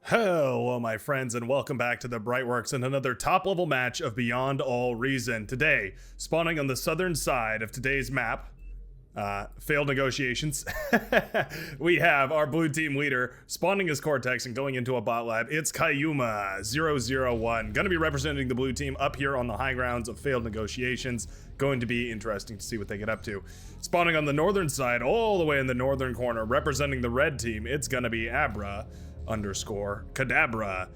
Hello, my friends, and welcome back to the Brightworks and another top-level match of Beyond All Reason. Today, spawning on the southern side of today's map, failed negotiations, we have our blue team leader spawning as Cortex and going into a bot lab. It's Kayuma001, going to be representing the blue team up here on the high grounds of failed negotiations. Going to be interesting to see what they get up to. Spawning on the northern side, all the way in the northern corner, representing the red team, it's going to be Abra_Kadabra.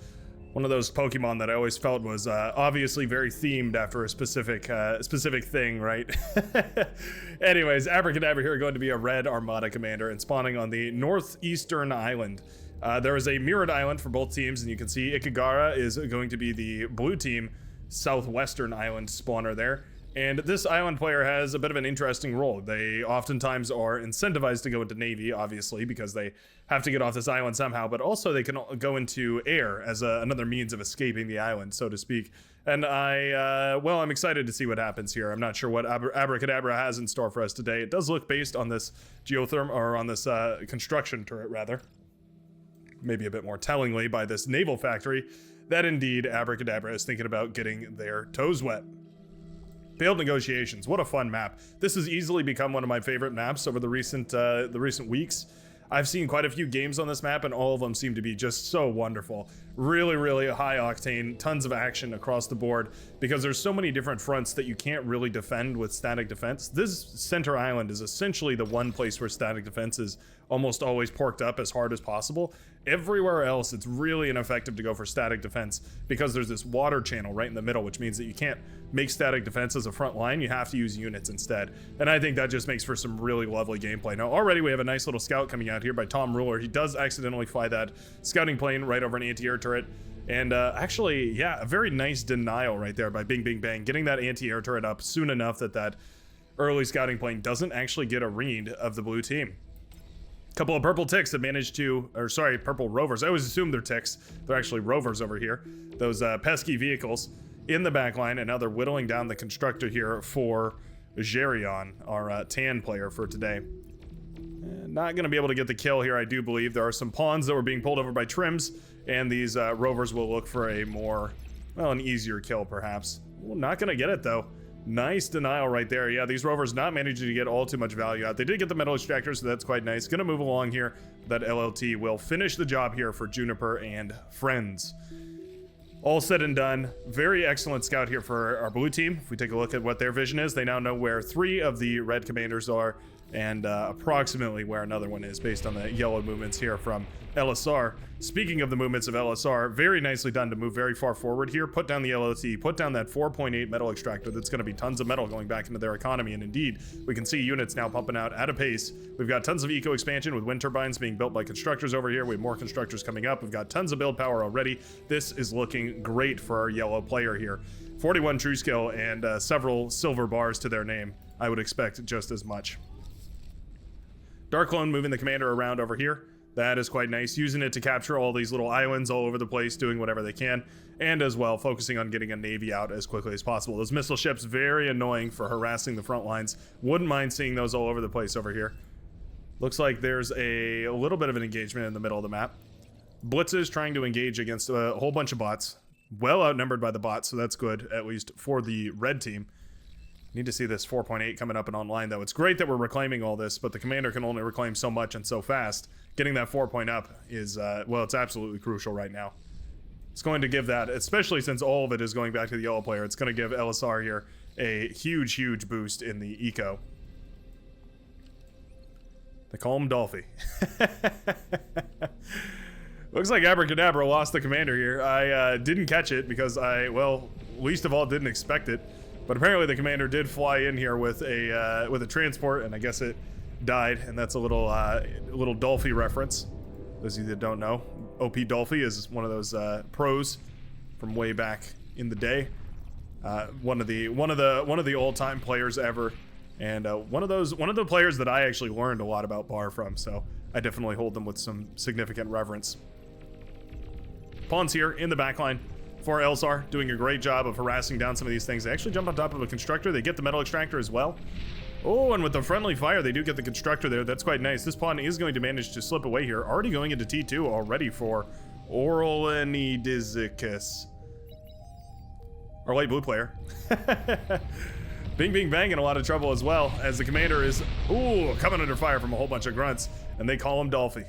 One of those Pokemon that I always felt was obviously very themed after a specific thing, right? Anyways, Abracadabra here going to be a red Armada commander and spawning on the northeastern island. There is a mirrored island for both teams, and you can see Ikigara is going to be the blue team southwestern island spawner there. And this island player has a bit of an interesting role. They oftentimes are incentivized to go into Navy, obviously, because they have to get off this island somehow, but also they can go into air as another means of escaping the island, so to speak. And I'm excited to see what happens here. I'm not sure what Abracadabra has in store for us today. It does look based on this on this construction turret, rather. Maybe a bit more tellingly by this naval factory, that indeed Abracadabra is thinking about getting their toes wet. Failed negotiations. What a fun map. This has easily become one of my favorite maps over the recent weeks. I've seen quite a few games on this map, and all of them seem to be just so wonderful. Really, really high octane, tons of action across the board, because there's so many different fronts that you can't really defend with static defense. This center island is essentially the one place where static defense is almost always porked up as hard as possible. Everywhere else, it's really ineffective to go for static defense because there's this water channel right in the middle, which means that you can't make static defense as a front line. You have to use units instead. And I think that just makes for some really lovely gameplay. Now, already we have a nice little scout coming out here by Tom Ruler. He does accidentally fly that scouting plane right over an anti-air turret. And actually, yeah, a very nice denial right there by Bing Bing Bang, getting that anti-air turret up soon enough that that early scouting plane doesn't actually get a read of the blue team. Couple of purple ticks that managed to, purple rovers. I always assume they're ticks. They're actually rovers over here. Those pesky vehicles in the back line, and now they're whittling down the constructor here for Gerion, our tan player for today. Not going to be able to get the kill here, I do believe. There are some pawns that were being pulled over by trims, and these rovers will look for a more, an easier kill perhaps. Well, not going to get it though. Nice denial right there. Yeah, these rovers not managing to get all too much value out. They did get the metal extractor, so that's quite nice. Gonna move along here. That LLT will finish the job here for Juniper and friends. All said and done. Very excellent scout here for our blue team. If we take a look at what their vision is, they now know where 3 of the red commanders are and approximately where another one is based on the yellow movements here from LSR. Speaking of the movements of LSR, very nicely done to move very far forward here. Put down the LOT, put down that 4.8 metal extractor. That's going to be tons of metal going back into their economy. And indeed, we can see units now pumping out at a pace. We've got tons of eco expansion with wind turbines being built by constructors over here. We have more constructors coming up. We've got tons of build power already. This is looking great for our yellow player here. 41 true skill and several silver bars to their name. I would expect just as much. Dark Clone moving the commander around over here. That is quite nice. Using it to capture all these little islands all over the place, doing whatever they can. And as well, focusing on getting a navy out as quickly as possible. Those missile ships, very annoying for harassing the front lines. Wouldn't mind seeing those all over the place over here. Looks like there's a little bit of an engagement in the middle of the map. Blitzes trying to engage against a whole bunch of bots. Well outnumbered by the bots, so that's good, at least for the red team. Need to see this 4.8 coming up and online, though. It's great that we're reclaiming all this, but the commander can only reclaim so much and so fast. Getting that 4 up is, it's absolutely crucial right now. It's going to give that, especially since all of it is going back to the yellow player, it's going to give LSR here a huge, huge boost in the eco. They call him Dolphy. Looks like Abracadabra lost the commander here. I didn't catch it because least of all didn't expect it. But apparently the commander did fly in here with a transport, and I guess it died. And that's a little Dolphy reference. Those of you that don't know, OP Dolphy is one of those pros from way back in the day. One of the all-time players ever, and one of the players that I actually learned a lot about Bar from. So I definitely hold them with some significant reverence. Pawns here in the backline for Elsar, doing a great job of harassing down some of these things. They actually jump on top of a constructor. They get the metal extractor as well. Oh, and with the friendly fire, they do get the constructor there. That's quite nice. This pawn is going to manage to slip away here. Already going into T2 already for Orlanidizicus. Our light blue player. Bing Bing Bang in a lot of trouble as well, as the commander is, ooh, coming under fire from a whole bunch of grunts, and they call him Dolphy.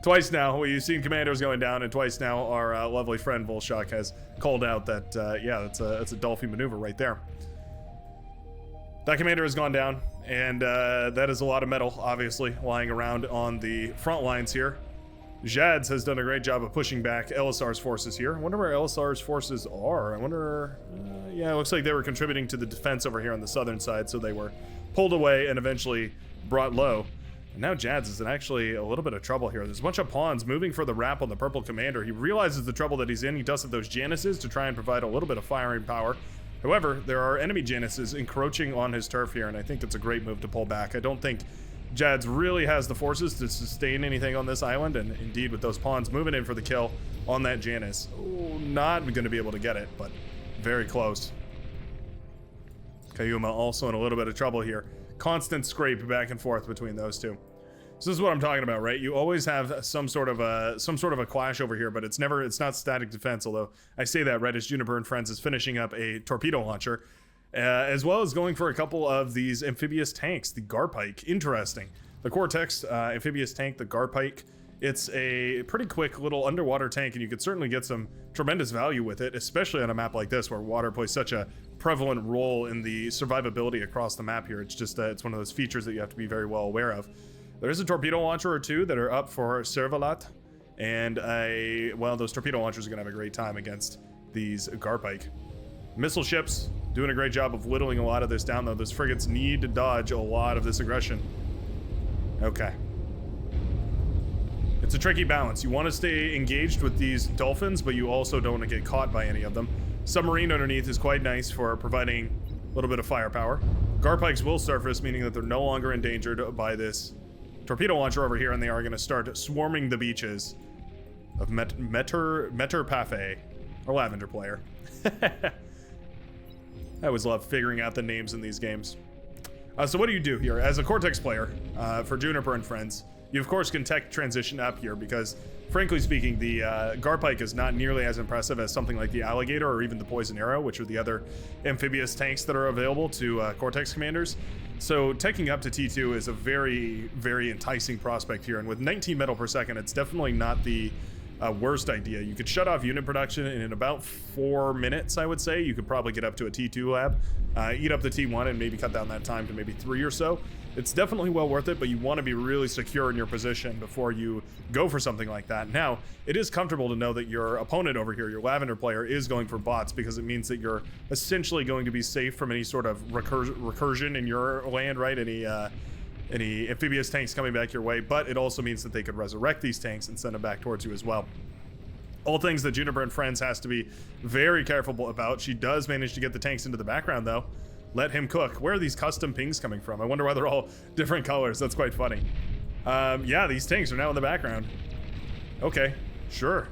Twice now, we've seen commanders going down, and twice now our lovely friend Volshak has called out that, yeah, that's a Dolphy maneuver right there. That commander has gone down, and that is a lot of metal, obviously, lying around on the front lines here. Jads has done a great job of pushing back LSR's forces here. I wonder where LSR's forces are. I wonder... yeah, it looks like they were contributing to the defense over here on the southern side, so they were pulled away and eventually brought low. And now Jads is in actually a little bit of trouble here. There's a bunch of pawns moving for the wrap on the purple commander. He realizes the trouble that he's in. He does have those Januses to try and provide a little bit of firing power. However, there are enemy Januses encroaching on his turf here, and I think it's a great move to pull back. I don't think Jads really has the forces to sustain anything on this island, and indeed with those pawns moving in for the kill on that Janus. Oh, not going to be able to get it, but very close. Kayuma also in a little bit of trouble here. Constant scrape back and forth between those two. So this is what I'm talking about, right? You always have some sort of a clash over here, but it's not static defense, although I say that right as Juniper and Friends is finishing up a torpedo launcher. As well as going for a couple of these amphibious tanks, the Garpike. Interesting. The Cortex amphibious tank, the Garpike. It's a pretty quick little underwater tank, and you could certainly get some tremendous value with it, especially on a map like this where water plays such a prevalent role in the survivability across the map here. It's just it's one of those features that you have to be very well aware of. There is a torpedo launcher or two that are up for Servalat, and well, those torpedo launchers are going to have a great time against these Garpike. Missile ships doing a great job of whittling a lot of this down, though. Those frigates need to dodge a lot of this aggression. Okay. It's a tricky balance. You want to stay engaged with these dolphins, but you also don't want to get caught by any of them. Submarine underneath is quite nice for providing a little bit of firepower. Garpikes will surface, meaning that they're no longer endangered by this torpedo launcher over here, and they are going to start swarming the beaches of Meterpafe, our Lavender player. I always love figuring out the names in these games. So what do you do here? As a Cortex player, for Juniper and Friends, you of course can tech transition up here because, frankly speaking, the Garpike is not nearly as impressive as something like the Alligator or even the Poison Arrow, which are the other amphibious tanks that are available to Cortex commanders. So teching up to T2 is a very, very enticing prospect here, and with 19 metal per second, it's definitely not the worst idea. You could shut off unit production, and in about 4 minutes, I would say, you could probably get up to a T2 lab, eat up the T1, and maybe cut down that time to maybe 3 or so. It's definitely well worth it, but you want to be really secure in your position before you go for something like that. Now, it is comfortable to know that your opponent over here, your Lavender player, is going for bots, because it means that you're essentially going to be safe from any sort of recursion in your land, right? Any amphibious tanks coming back your way, but it also means that they could resurrect these tanks and send them back towards you as well. All things that Juniper and Friends has to be very careful about. She does manage to get the tanks into the background, though. Let him cook. Where are these custom pings coming from? I wonder why they're all different colors. That's quite funny. Yeah, these tanks are now in the background. Okay, sure.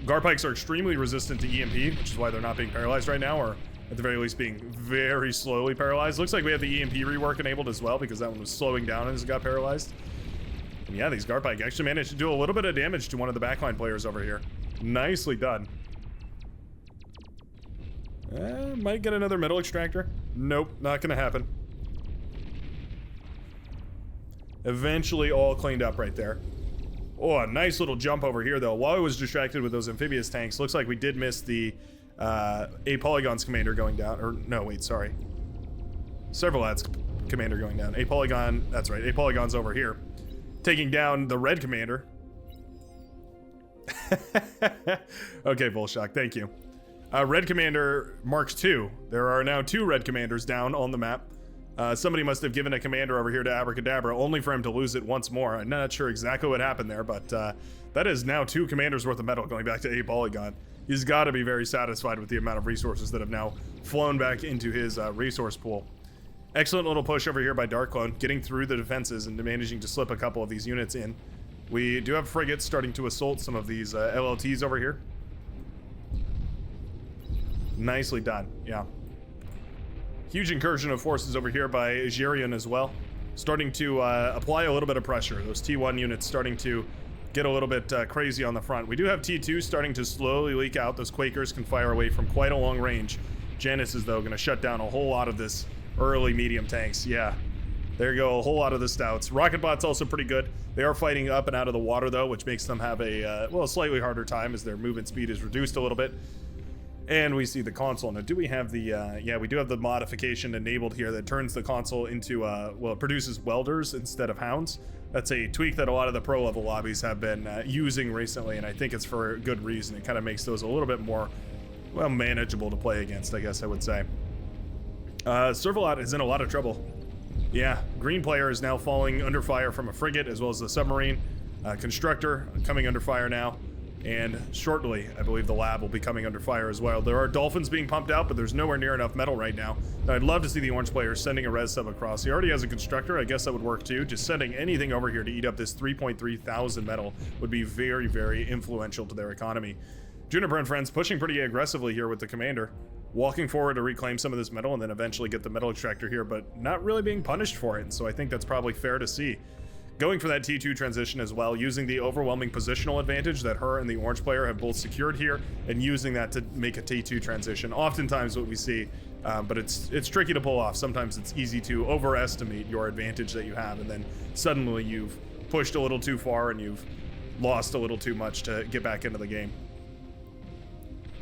Garpikes are extremely resistant to EMP, which is why they're not being paralyzed right now, or at the very least being very slowly paralyzed. Looks like we have the EMP rework enabled as well, because that one was slowing down as it got paralyzed. And yeah, these Garpike actually managed to do a little bit of damage to one of the backline players over here. Nicely done. Might get another metal extractor. Nope, not gonna happen. Eventually all cleaned up right there. Oh, a nice little jump over here, though. While I was distracted with those amphibious tanks, looks like we did miss the A Polygon's commander going down. Or, no, wait, sorry. Servalat's commander going down. A Polygon, that's right, A Polygon's over here. Taking down the red commander. Okay, Volshak, thank you. Red Commander Mark II. There are now 2 Red Commanders down on the map. Somebody must have given a commander over here to Abracadabra, only for him to lose it once more. I'm not sure exactly what happened there, but that is now 2 commanders worth of metal going back to A Polygon. He's got to be very satisfied with the amount of resources that have now flown back into his resource pool. Excellent little push over here by Darkclone, getting through the defenses and managing to slip a couple of these units in. We do have frigates starting to assault some of these LLTs over here. Nicely done, yeah. Huge incursion of forces over here by Jerion as well. starting to apply a little bit of pressure. Those T1 units starting to get a little bit crazy on the front. We do have T2 starting to slowly leak out. Those Quakers can fire away from quite a long range. Janus is, though, going to shut down a whole lot of this early medium tanks. Yeah, there you go, a whole lot of the stouts. Rocket Bot's also pretty good. They are fighting up and out of the water, though, which makes them have a, well, a slightly harder time as their movement speed is reduced a little bit. And we see the console. Now, do we have the, yeah, we do have the modification enabled here that turns the console into, well, it produces welders instead of hounds. That's a tweak that a lot of the pro level lobbies have been using recently, and I think it's for good reason. It kind of makes those a little bit more, well, manageable to play against, I guess I would say. Servalot is in a lot of trouble. Yeah, green player is now falling under fire from a frigate as well as the submarine. Constructor coming under fire now. And shortly, I believe the lab will be coming under fire as well. There are dolphins being pumped out, but there's nowhere near enough metal right now. Now, I'd love to see the orange player sending a res sub across. He already has a constructor. I guess that would work too. Just sending anything over here to eat up this 3.3 thousand metal would be very, very influential to their economy. Juniper and friends pushing pretty aggressively here with the commander, walking forward to reclaim some of this metal and then eventually get the metal extractor here, but not really being punished for it. And so I think that's probably fair to see. Going for that T2 transition as well, using the overwhelming positional advantage that her and the orange player have both secured here, and using that to make a T2 transition. Oftentimes what we see, but it's tricky to pull off. Sometimes it's easy to overestimate your advantage that you have, and then suddenly you've pushed a little too far and you've lost a little too much to get back into the game.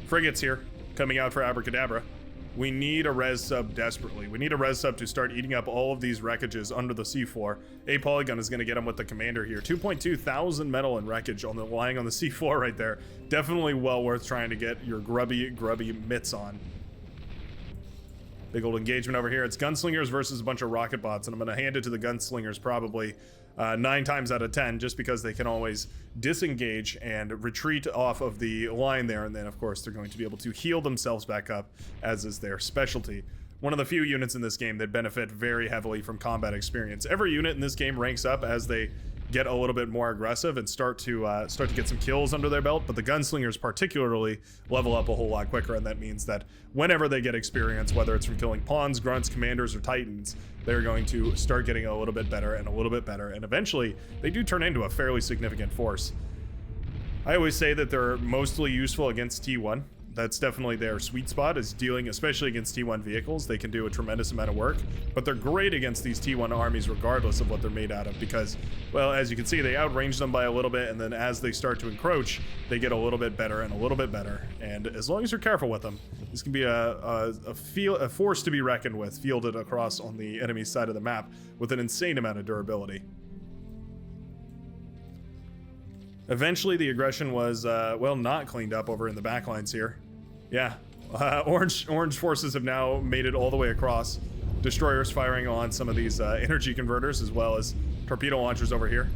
Frigates here, coming out for Abracadabra. We need a res sub desperately. We need a res sub to start eating up all of these wreckages under the seafloor. A polygon is going to get him with the commander here. 2.2 thousand metal and wreckage on the lying on the seafloor right there. Definitely well worth trying to get your grubby mitts on. Big old engagement over here. It's gunslingers versus a bunch of rocket bots, and I'm going to hand it to the gunslingers probably 9 times out of 10, just because they can always disengage and retreat off of the line there, and then of course they're going to be able to heal themselves back up, as is their specialty. One of the few units in this game that benefit very heavily from combat experience. Every unit in this game ranks up as they get a little bit more aggressive and start to get some kills under their belt, but the gunslingers particularly level up a whole lot quicker, and that means that whenever they get experience, whether it's from killing pawns, grunts, commanders, or titans, they're going to start getting a little bit better and a little bit better, and eventually they do turn into a fairly significant force. I always say that they're mostly useful against T1. That's definitely their sweet spot, is dealing, especially against T1 vehicles. They can do a tremendous amount of work, but they're great against these T1 armies regardless of what they're made out of, because, well, as you can see, they outrange them by a little bit, and then as they start to encroach, they get a little bit better and a little bit better. And as long as you're careful with them, this can be a force to be reckoned with, fielded across on the enemy side of the map with an insane amount of durability. Eventually, the aggression was, well, not cleaned up over in the backlines here. Yeah, orange forces have now made it all the way across. Destroyers firing on some of these energy converters, as well as torpedo launchers over here.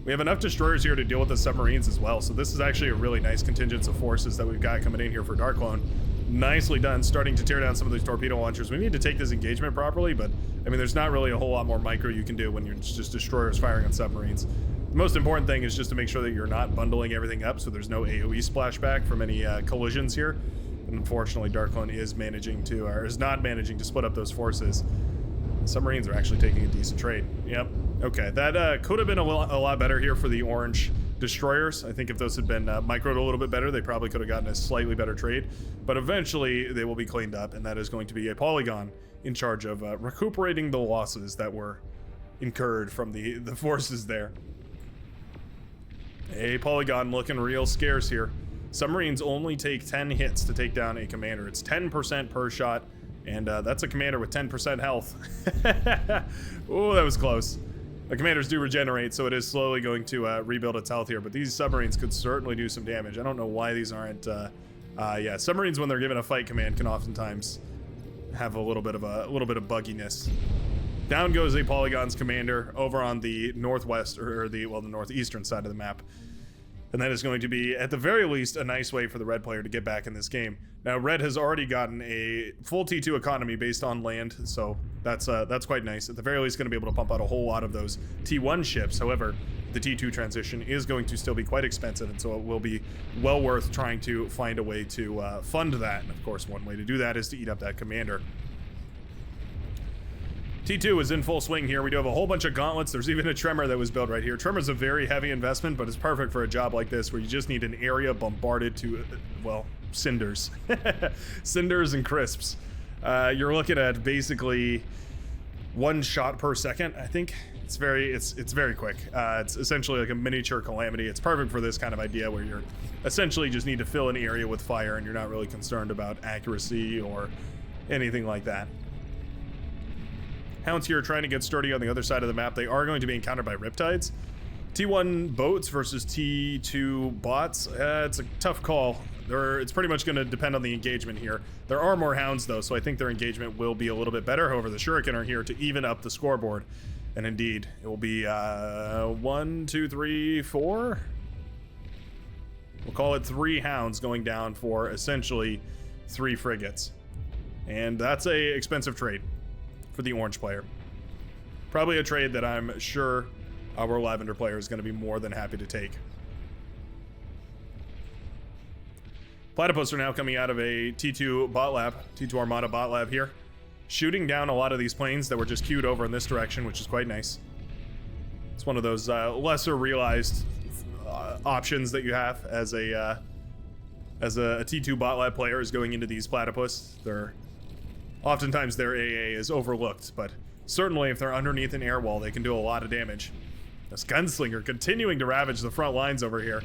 We have enough destroyers here to deal with the submarines as well, so this is actually a really nice contingent of forces that we've got coming in here for Darklone. Nicely done, starting to tear down some of these torpedo launchers. We need to take this engagement properly, but, I mean, there's not really a whole lot more micro you can do when you're just destroyers firing on submarines. The most important thing is just to make sure that you're not bundling everything up so there's no AoE splashback from any collisions here. And unfortunately, Darklone is not managing to split up those forces. The submarines are actually taking a decent trade. Yep. Okay, that could have been a lot better here for the orange destroyers. I think if those had been microed a little bit better, they probably could have gotten a slightly better trade. But eventually, they will be cleaned up, and that is going to be a polygon in charge of recuperating the losses that were incurred from the forces there. A polygon looking real scarce here. Submarines only take 10 hits to take down a commander. It's 10% per shot, and that's a commander with 10% health. Oh, that was close. The commanders do regenerate, so it is slowly going to rebuild its health here, but these submarines could certainly do some damage. I don't know why these aren't... yeah, submarines, when they're given a fight command, can oftentimes have a little bit of bugginess. Down goes a Polygon's commander over on the northwest, or the northeastern side of the map. And that is going to be, at the very least, a nice way for the red player to get back in this game. Now, red has already gotten a full T2 economy based on land, so that's quite nice. At the very least, going to be able to pump out a whole lot of those T1 ships. However, the T2 transition is going to still be quite expensive, and so it will be well worth trying to find a way to fund that. And of course, one way to do that is to eat up that commander. T2 is in full swing here. We do have a whole bunch of gauntlets. There's even a tremor that was built right here. Tremor's a very heavy investment, but it's perfect for a job like this where you just need an area bombarded to, well, cinders. Cinders and crisps. You're looking at basically 1 shot per second, I think. It's very quick. It's essentially like a miniature calamity. It's perfect for this kind of idea where you're essentially just need to fill an area with fire and you're not really concerned about accuracy or anything like that. Hounds here are trying to get sturdy on the other side of the map. They are going to be encountered by riptides. T1 boats versus T2 bots. It's a tough call. It's pretty much going to depend on the engagement here. There are more hounds though, so I think their engagement will be a little bit better. However, the shuriken are here to even up the scoreboard. And indeed, it will be 1, 2, 3, 4. We'll call it 3 hounds going down for essentially 3 frigates. And that's a expensive trade for the orange player. Probably a trade that I'm sure our lavender player is going to be more than happy to take. Platypus are now coming out of a T2 bot lab, T2 Armada bot lab here, shooting down a lot of these planes that were just queued over in this direction, which is quite nice. It's one of those lesser realized options that you have as a T2 bot lab player is going into these platypus. Oftentimes their AA is overlooked, but certainly if they're underneath an air wall, they can do a lot of damage. This gunslinger continuing to ravage the front lines over here,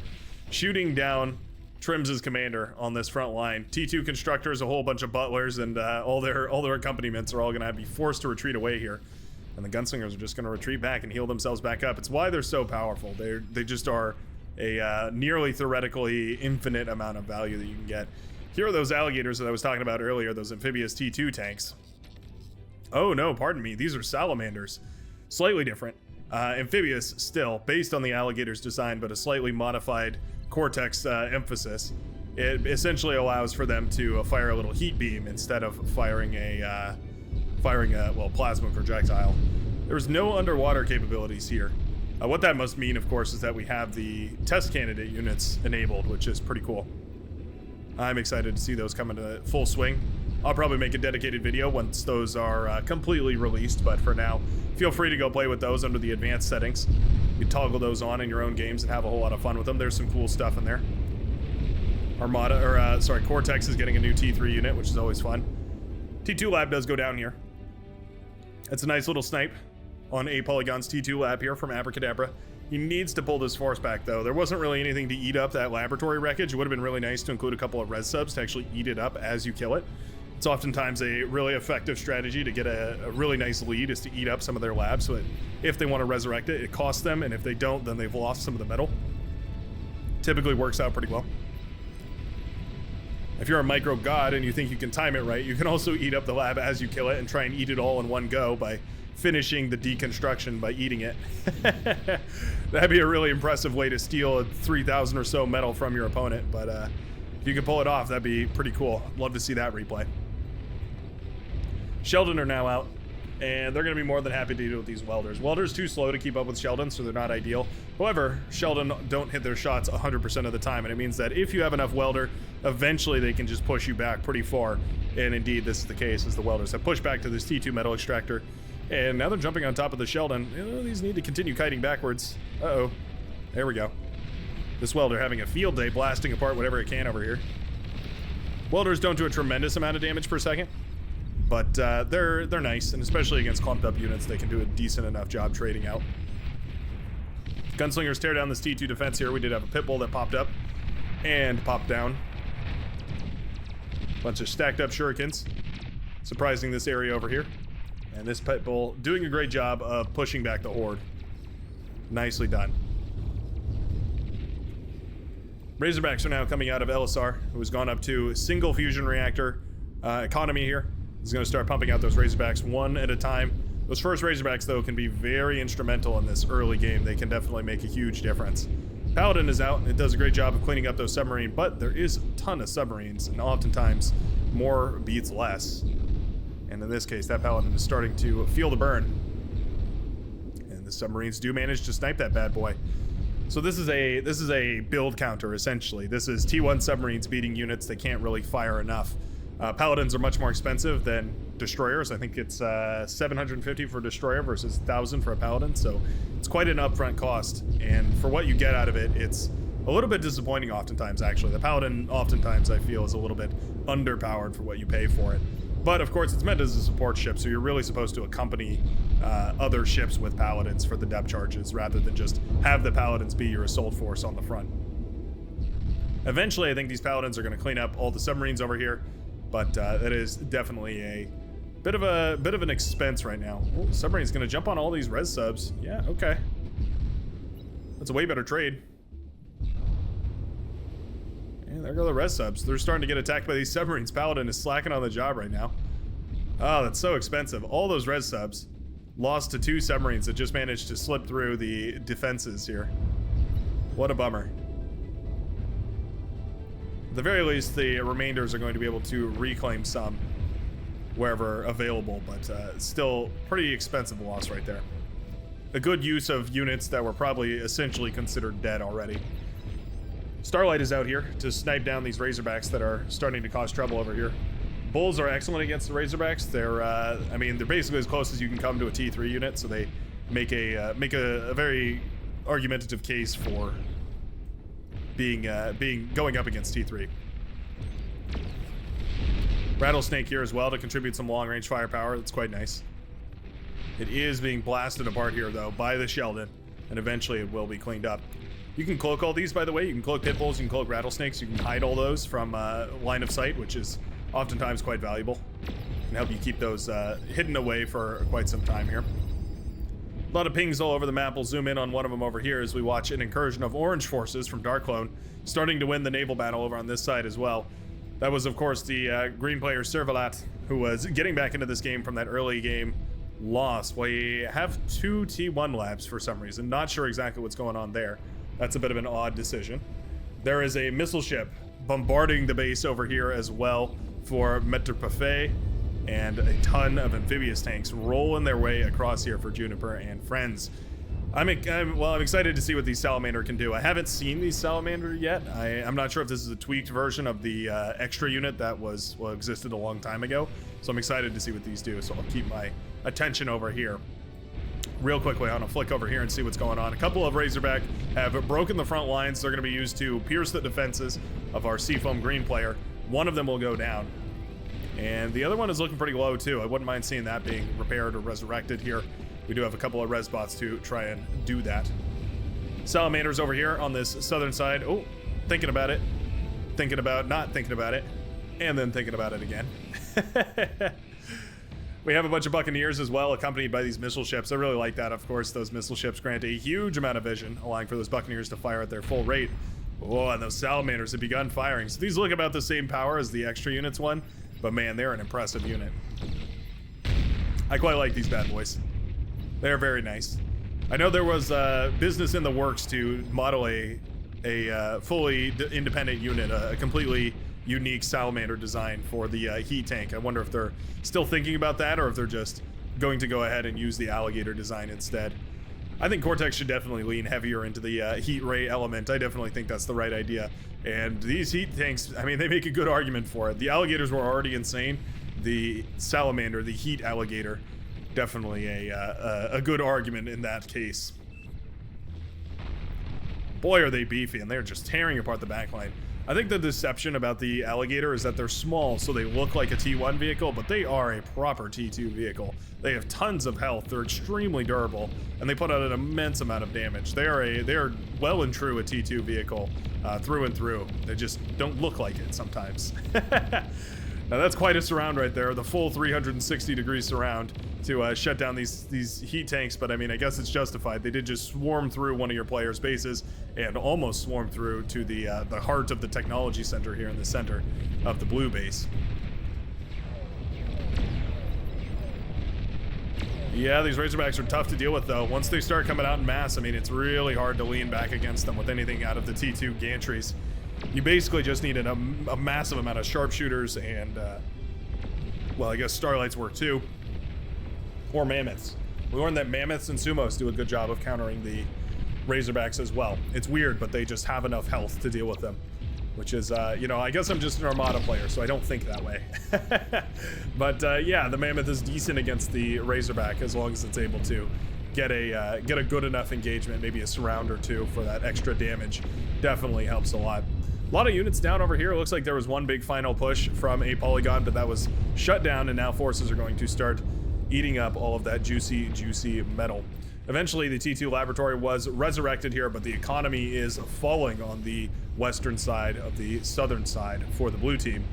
shooting down Trim's commander on this front line. T2 constructors, a whole bunch of butlers, and all their accompaniments are all going to be forced to retreat away here. And the gunslingers are just going to retreat back and heal themselves back up. It's why they're so powerful. They just are a nearly theoretically infinite amount of value that you can get. Here are those alligators that I was talking about earlier, those amphibious T2 tanks. Oh no, pardon me, these are salamanders. Slightly different. Amphibious still, based on the alligator's design, but a slightly modified Cortex emphasis. It essentially allows for them to fire a little heat beam instead of firing a plasma projectile. There's no underwater capabilities here. What that must mean, of course, is that we have the test candidate units enabled, which is pretty cool. I'm excited to see those come into full swing. I'll probably make a dedicated video once those are completely released, but for now, feel free to go play with those under the advanced settings. You can toggle those on in your own games and have a whole lot of fun with them. There's some cool stuff in there. Cortex is getting a new T3 unit, which is always fun. T2 lab does go down here. It's a nice little snipe on A Polygon's T2 lab here from Abracadabra. He needs to pull this force back, though. There wasn't really anything to eat up that laboratory wreckage. It would have been really nice to include a couple of res subs to actually eat it up as you kill it. It's oftentimes a really effective strategy to get a really nice lead is to eat up some of their labs so that if they want to resurrect it, it costs them, and if they don't, then they've lost some of the metal. Typically works out pretty well. If you're a micro god and you think you can time it right, you can also eat up the lab as you kill it and try and eat it all in one go by finishing the deconstruction by eating it. That'd be a really impressive way to steal 3,000 or so metal from your opponent, but if you could pull it off, that'd be pretty cool. I'd love to see that replay. Sheldon are now out, and they're going to be more than happy to deal with these welders. Welders too slow to keep up with Sheldon, so they're not ideal. However, Sheldon don't hit their shots 100% of the time, and it means that if you have enough welder, eventually they can just push you back pretty far. And indeed, this is the case, as the welders have pushed back to this T2 metal extractor. And now they're jumping on top of the Sheldon. These need to continue kiting backwards. Uh-oh. There we go. This welder having a field day blasting apart whatever it can over here. Welders don't do a tremendous amount of damage per second, but they're nice, and especially against clumped up units, they can do a decent enough job trading out. Gunslingers tear down this T2 defense here. We did have a pit bull that popped up and popped down. Bunch of stacked up shurikens, surprising this area over here. And this pit bull doing a great job of pushing back the horde. Nicely done. Razorbacks are now coming out of LSR, who has gone up to single fusion reactor economy here. He's going to start pumping out those Razorbacks one at a time. Those first Razorbacks, though, can be very instrumental in this early game. They can definitely make a huge difference. Paladin is out, and it does a great job of cleaning up those submarines, but there is a ton of submarines, and oftentimes more beats less. And in this case, that Paladin is starting to feel the burn. And the submarines do manage to snipe that bad boy. So this is a build counter, essentially. This is T1 submarines beating units that can't really fire enough. Paladins are much more expensive than destroyers. I think it's 750 for a destroyer versus 1,000 for a paladin, so it's quite an upfront cost. And for what you get out of it, it's a little bit disappointing oftentimes, actually. The paladin oftentimes I feel is a little bit underpowered for what you pay for it. But of course it's meant as a support ship, so you're really supposed to accompany other ships with paladins for the depth charges rather than just have the paladins be your assault force on the front. Eventually I think these paladins are going to clean up all the submarines over here, but that is definitely a bit of an expense right now. Oh, submarine's going to jump on all these res subs. Yeah, okay. That's a way better trade. And there go the res subs. They're starting to get attacked by these submarines. Paladin is slacking on the job right now. Oh, that's so expensive. All those res subs lost to 2 submarines that just managed to slip through the defenses here. What a bummer. At the very least, the remainders are going to be able to reclaim some wherever available, but still pretty expensive loss right there. A good use of units that were probably essentially considered dead already. Starlight is out here to snipe down these Razorbacks that are starting to cause trouble over here. Bulls are excellent against the Razorbacks. They're, I mean, they're basically as close as you can come to a T3 unit, so they make a very argumentative case for going up against T3. Rattlesnake here as well to contribute some long-range firepower. That's quite nice. It is being blasted apart here, though, by the Sheldon, and eventually it will be cleaned up. You can cloak all these, by the way. You can cloak pit bulls, you can cloak rattlesnakes, you can hide all those from line of sight, which is oftentimes quite valuable. Can help you keep those hidden away for quite some time here. A lot of pings all over the map. We'll zoom in on one of them over here as we watch an incursion of orange forces from Darkclone, starting to win the naval battle over on this side as well. That was, of course, the green player Servalat, who was getting back into this game from that early game loss. We have 2 T1 labs for some reason. Not sure exactly what's going on there. That's a bit of an odd decision. There is a missile ship bombarding the base over here as well for Maître Parfait, and a ton of amphibious tanks rolling their way across here for Juniper and friends. I'm excited to see what these Salamander can do. I haven't seen these Salamander yet. I'm not sure if this is a tweaked version of the extra unit that existed a long time ago. So I'm excited to see what these do. So I'll keep my attention over here. Real quickly, I want to flick over here and see what's going on. A couple of Razorback have broken the front lines. They're going to be used to pierce the defenses of our Seafoam green player. One of them will go down. And the other one is looking pretty low too. I wouldn't mind seeing that being repaired or resurrected here. We do have a couple of res bots to try and do that. Salamanders over here on this southern side. Oh, thinking about it. Thinking about not thinking about it. And then thinking about it again. We have a bunch of Buccaneers as well, accompanied by these missile ships. I really like that, of course. Those missile ships grant a huge amount of vision, allowing for those Buccaneers to fire at their full rate. Oh, and those Salamanders have begun firing. So these look about the same power as the extra units one, but man, they're an impressive unit. I quite like these bad boys. They're very nice. I know there was business in the works to model a fully independent unit, a completely unique Salamander design for the heat tank. I wonder if they're still thinking about that or if they're just going to go ahead and use the alligator design instead. I think Cortex should definitely lean heavier into the heat ray element. I definitely think that's the right idea. And these heat tanks, I mean, they make a good argument for it. The alligators were already insane. The Salamander, the heat alligator, definitely a good argument in that case. Boy, are they beefy, and they're just tearing apart the backline. I think the deception about the alligator is that they're small, so they look like a T1 vehicle, but they are a proper T2 vehicle. They have tons of health, they're extremely durable, and they put out an immense amount of damage. They are well and true a T2 vehicle through and through. They just don't look like it sometimes. Now that's quite a surround right there, the full 360-degree surround to shut down these heat tanks, but I mean, I guess it's justified. They did just swarm through one of your players' bases and almost swarm through to the heart of the technology center here in the center of the blue base. Yeah, these Razorbacks are tough to deal with, though. Once they start coming out in mass, I mean, it's really hard to lean back against them with anything out of the T2 gantries. You basically just need a massive amount of sharpshooters and, well, I guess Starlights work too. Or Mammoths. We learned that Mammoths and Sumos do a good job of countering the Razorbacks as well. It's weird, but they just have enough health to deal with them. which is, you know, I guess I'm just an Armada player, so I don't think that way. But yeah, the Mammoth is decent against the Razorback as long as it's able to get a good enough engagement, maybe a surround or two for that extra damage. Definitely helps a lot. A lot of units down over here. It looks like there was one big final push from a polygon, but that was shut down, and now forces are going to start eating up all of that juicy metal. Eventually, the T2 laboratory was resurrected here, but the economy is falling on the western side of the southern side for the blue team.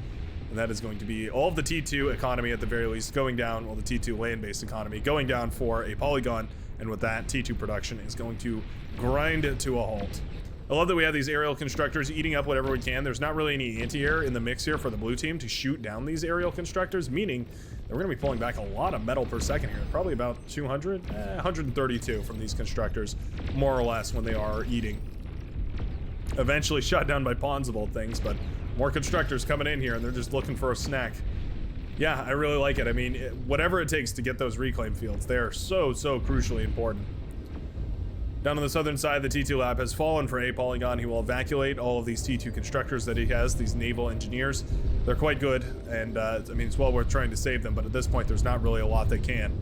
And that is going to be all of the T2 economy at the very least going down, well, the T2 land-based economy going down for a polygon, and with that, T2 production is going to grind to a halt. I love that we have these aerial constructors eating up whatever we can. There's not really any anti-air in the mix here for the blue team to shoot down these aerial constructors, meaning that we're going to be pulling back a lot of metal per second here. Probably about 132 from these constructors, more or less, when they are eating. Eventually shot down by pawns of all things, but more constructors coming in here, and they're just looking for a snack. Yeah, I really like it. I mean, whatever it takes to get those reclaim fields, they are so crucially important. Down on the southern side, the T2 lab has fallen for a polygon. He will evacuate all of these T2 constructors that he has, these naval engineers. They're quite good, and I mean, it's well worth trying to save them, but at this point, there's not really a lot they can.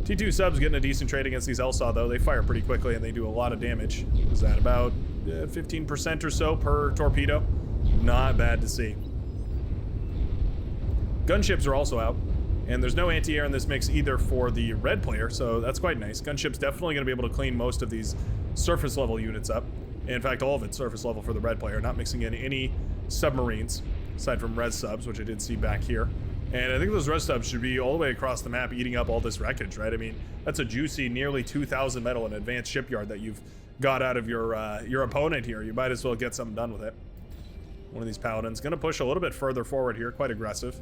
T2 subs getting a decent trade against these LSAW, though. They fire pretty quickly, and they do a lot of damage. Is that about 15% or so per torpedo? Not bad to see. Gunships are also out. And there's no anti-air in this mix either for the red player, so that's quite nice. Gunship's definitely going to be able to clean most of these surface level units up. In fact, all of it's surface level for the red player, not mixing in any submarines, aside from res subs, which I did see back here. And I think those res subs should be all the way across the map eating up all this wreckage, right? I mean, that's a juicy nearly 2,000 metal in advanced shipyard that you've got out of your opponent here. You might as well get something done with it. One of these paladins going to push a little bit further forward here, quite aggressive.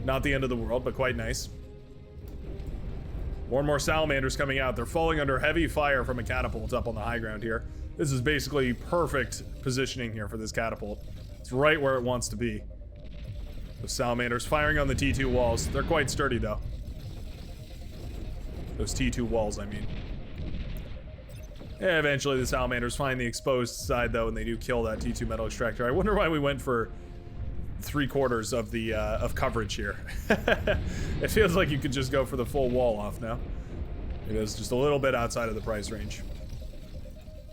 Not the end of the world, but quite nice. More and more salamanders coming out. They're falling under heavy fire from a catapult up on the high ground here. This is basically perfect positioning here for this catapult. It's right where it wants to be. Those salamanders firing on the T2 walls. They're quite sturdy, though. Those T2 walls, I mean. Yeah, eventually the salamanders find the exposed side, though, and they do kill that T2 metal extractor. I wonder why we went for 3/4 of the of coverage here. It feels like you could just go for the full wall off now. It is just a little bit outside of the price range.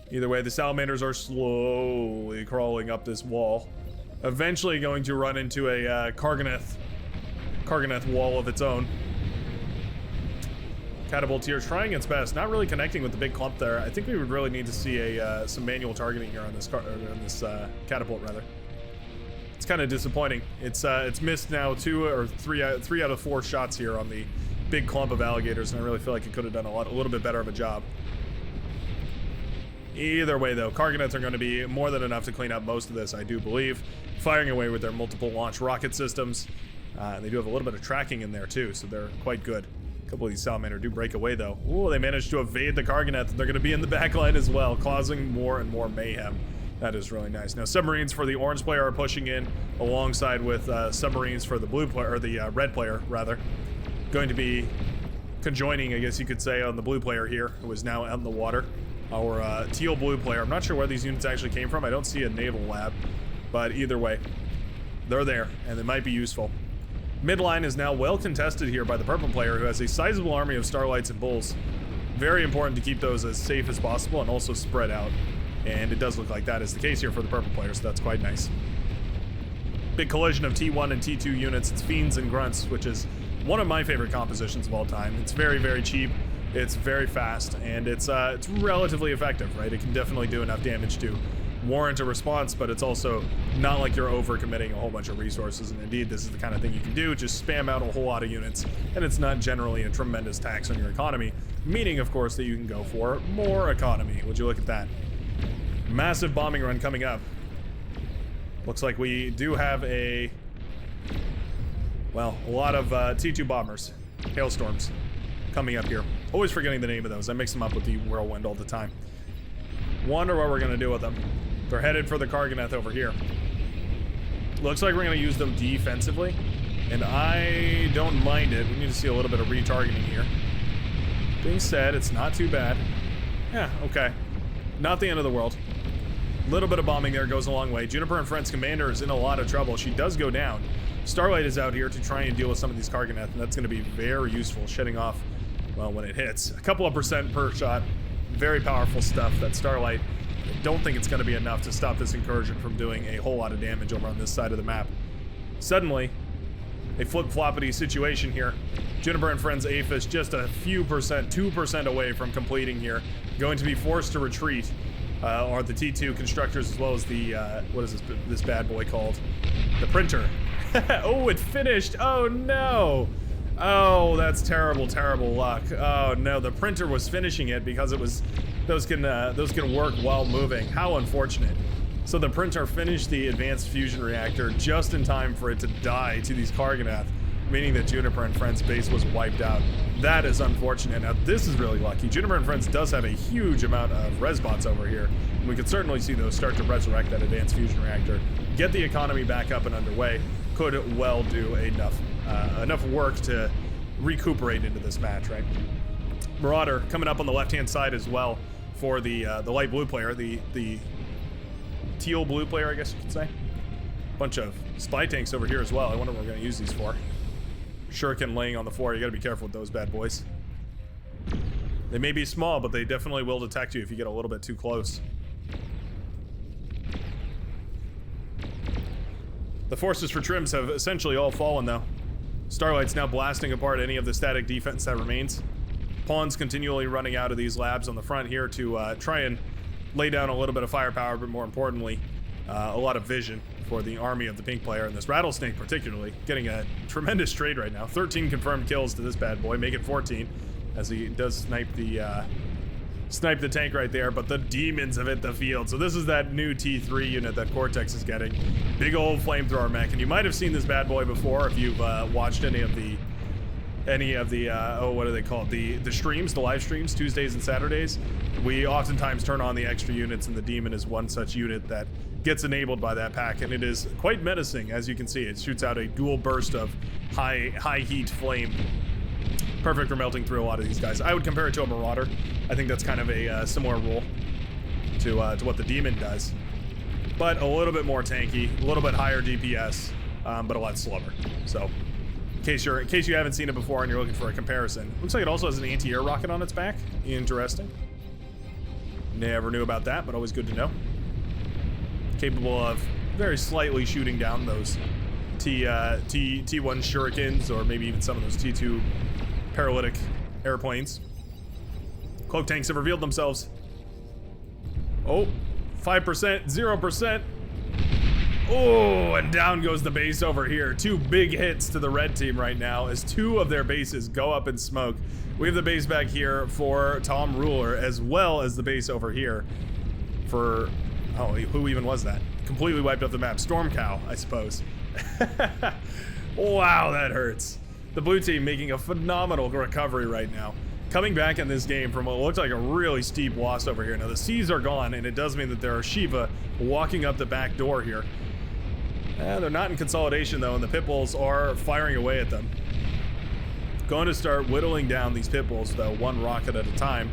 Either way, the salamanders are slowly crawling up this wall, eventually going to run into a Karganeth wall of its own. Catapult here trying its best, not really connecting with the big clump there. I think we would really need to see some manual targeting here on this catapult rather. It's kind of disappointing. It's missed now 2 or 3 out of 4 shots here on the big clump of alligators, and I really feel like it could have done a little bit better of a job. Either way, though, Karganeths are going to be more than enough to clean up most of this, I do believe, firing away with their multiple launch rocket systems. And they do have a little bit of tracking in there too, so they're quite good. A couple of these salamander do break away, though. Ooh, they managed to evade the Karganeth. They're going to be in the back line as well, causing more and more mayhem. That is really nice. Now, submarines for the orange player are pushing in alongside with submarines for the blue player, or the red player, rather. Going to be conjoining, I guess you could say, on the blue player here, who is now out in the water. Our teal blue player. I'm not sure where these units actually came from. I don't see a naval lab, but either way, they're there, and they might be useful. Midline is now well contested here by the purple player, who has a sizable army of starlights and bulls. Very important to keep those as safe as possible and also spread out. And it does look like that is the case here for the purple player, so that's quite nice. Big collision of T1 and T2 units. It's Fiends and Grunts, which is one of my favorite compositions of all time. It's very cheap, it's very fast, and it's relatively effective, right? It can definitely do enough damage to warrant a response, but it's also not like you're over-committing a whole bunch of resources, and indeed, this is the kind of thing you can do. Just spam out a whole lot of units, and it's not generally a tremendous tax on your economy, meaning, of course, that you can go for more economy. Would you look at that? Massive bombing run coming up. Looks like we do have a lot of T2 bombers, hailstorms, coming up here. Always forgetting the name of those. I mix them up with the whirlwind all the time. Wonder what we're going to do with them. They're headed for the Karganeth over here. Looks like we're going to use them defensively, and I don't mind it. We need to see a little bit of retargeting here. Being said, it's not too bad. Yeah, okay. Not the end of the world. Little bit of bombing there goes a long way. Juniper and Friends Commander is in a lot of trouble. She does go down. Starlight is out here to try and deal with some of these Karganath, and that's going to be very useful, shedding off, well, when it hits. A couple of percent per shot. Very powerful stuff, that Starlight. I don't think it's going to be enough to stop this incursion from doing a whole lot of damage over on this side of the map. Suddenly, a flip-floppity situation here. Juniper and Friends Aphis just a few percent, 2% away from completing here. Going to be forced to retreat. Are the T2 constructors, as well as the, what is this bad boy called? The printer. Oh, it finished. Oh, no. Oh, that's terrible, terrible luck. Oh, no, the printer was finishing it because it was, those can work while moving. How unfortunate. So the printer finished the advanced fusion reactor just in time for it to die to these Karganath, meaning that Juniper and Friends base was wiped out. That is unfortunate. Now, this is really lucky. Juniper and Friends does have a huge amount of res bots over here. And we could certainly see those start to resurrect that advanced fusion reactor, get the economy back up and underway. Could well do enough work to recuperate into this match, right? Marauder coming up on the left-hand side as well for the light blue player, the teal blue player, I guess you could say. Bunch of spy tanks over here as well. I wonder what we're going to use these for. Shuriken laying on the floor. You got to be careful with those bad boys. They may be small, but they definitely will detect you if you get a little bit too close. The forces for trims have essentially all fallen, though. Starlight's now blasting apart any of the static defense that remains. Pawns continually running out of these labs on the front here to try and lay down a little bit of firepower, but more importantly, a lot of vision for the army of the pink player, and this Rattlesnake particularly getting a tremendous trade right now. 13 confirmed kills to this bad boy, make it 14 as he does snipe the tank right there, but the demons have hit the field. So this is that new T3 unit that Cortex is getting. Big old flamethrower mech, and you might have seen this bad boy before if you've watched any of the oh, what are they called? The streams, the live streams, Tuesdays and Saturdays. We oftentimes turn on the extra units, and the demon is one such unit that gets enabled by that pack, and it is quite menacing. As you can see, it shoots out a dual burst of high heat flame. Perfect for melting through a lot of these guys. I would compare it to a Marauder. I think that's kind of a similar rule to what the demon does, but a little bit more tanky, a little bit higher DPS, but a lot slower. So in case you haven't seen it before and you're looking for a comparison, looks like it also has an anti-air rocket on its back. Interesting. Never knew about that, but always good to know. Capable of very slightly shooting down those T1 Shurikens, or maybe even some of those T2 paralytic airplanes. Cloak tanks have revealed themselves. Oh, 5%, 0%. Oh, and down goes the base over here. Two big hits to the red team right now as two of their bases go up in smoke. We have the base back here for Tom Ruler, as well as the base over here for, oh, who even was that? Completely wiped off the map. Storm Cow, I suppose. Wow, that hurts. The blue team making a phenomenal recovery right now. Coming back in this game from what looks like a really steep loss over here. Now the C's are gone, and it does mean that there are Shiva walking up the back door here. They're not in consolidation though, and the Pitbulls are firing away at them. Going to start whittling down these Pitbulls though, one rocket at a time.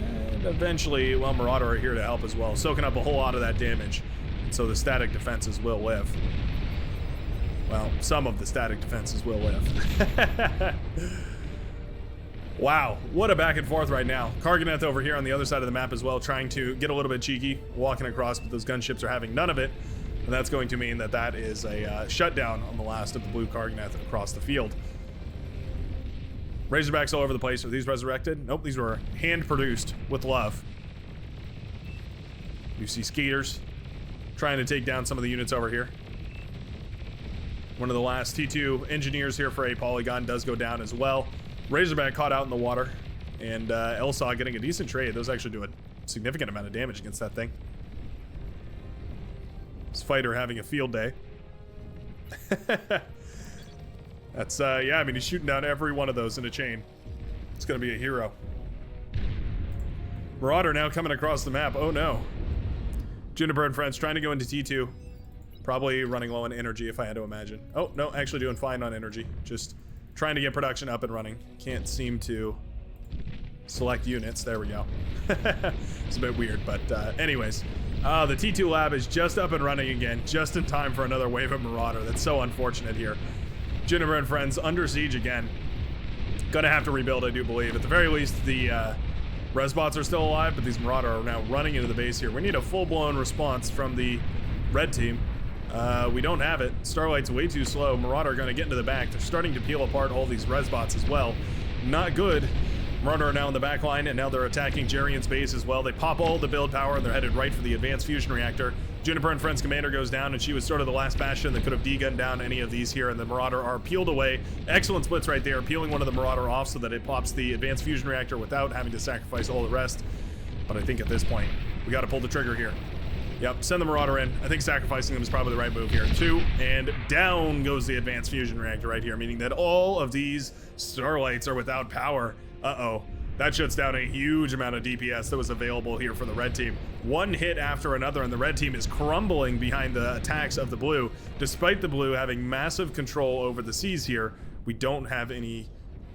And eventually, well, Marauder are here to help as well, soaking up a whole lot of that damage. And so the static defenses will live. Well, some of the static defenses will live. Wow, what a back and forth right now. Karganath over here on the other side of the map as well, trying to get a little bit cheeky, walking across, but those gunships are having none of it. And that's going to mean that that is a shutdown on the last of the blue Karganath across the field. Razorbacks all over the place. Are these resurrected? Nope, these were hand-produced with love. You see Skaters trying to take down some of the units over here. One of the last T2 engineers here for a polygon does go down as well. Razorback caught out in the water, and Elsaw getting a decent trade. Those actually do a significant amount of damage against that thing. This fighter having a field day. That's, yeah, I mean, he's shooting down every one of those in a chain. It's gonna be a hero. Marauder now coming across the map. Oh no. Juniper and Friends trying to go into T2. Probably running low on energy, if I had to imagine. Oh, no, actually doing fine on energy. Just trying to get production up and running. Can't seem to Select units. There we go. It's a bit weird, but anyways. The T2 lab is just up and running again, just in time for another wave of Marauder. That's so unfortunate here. Juniper and friends under siege again. Gonna have to rebuild, I do believe. At the very least, the Resbots are still alive, but these Marauder are now running into the base here. We need a full-blown response from the red team. We don't have it. Starlight's way too slow. Marauder are gonna get into the back. They're starting to peel apart all these Resbots as well. Not good. Marauder are now in the back line, and now they're attacking Jarian's base as well. They pop all the build power, and they're headed right for the advanced fusion reactor. Juniper and Friends commander goes down, and she was sort of the last bastion that could have D-gunned down any of these here, and the Marauder are peeled away. Excellent splits right there, peeling one of the Marauder off so that it pops the advanced fusion reactor without having to sacrifice all the rest. But I think at this point, we got to pull the trigger here. Yep, send the Marauder in. I think sacrificing them is probably the right move here. 2, and down goes the advanced fusion reactor right here, meaning that all of these Starlights are without power. Uh-oh. That shuts down a huge amount of DPS that was available here for the red team. One hit after another, and the red team is crumbling behind the attacks of the blue. Despite the blue having massive control over the seas here, we don't have any...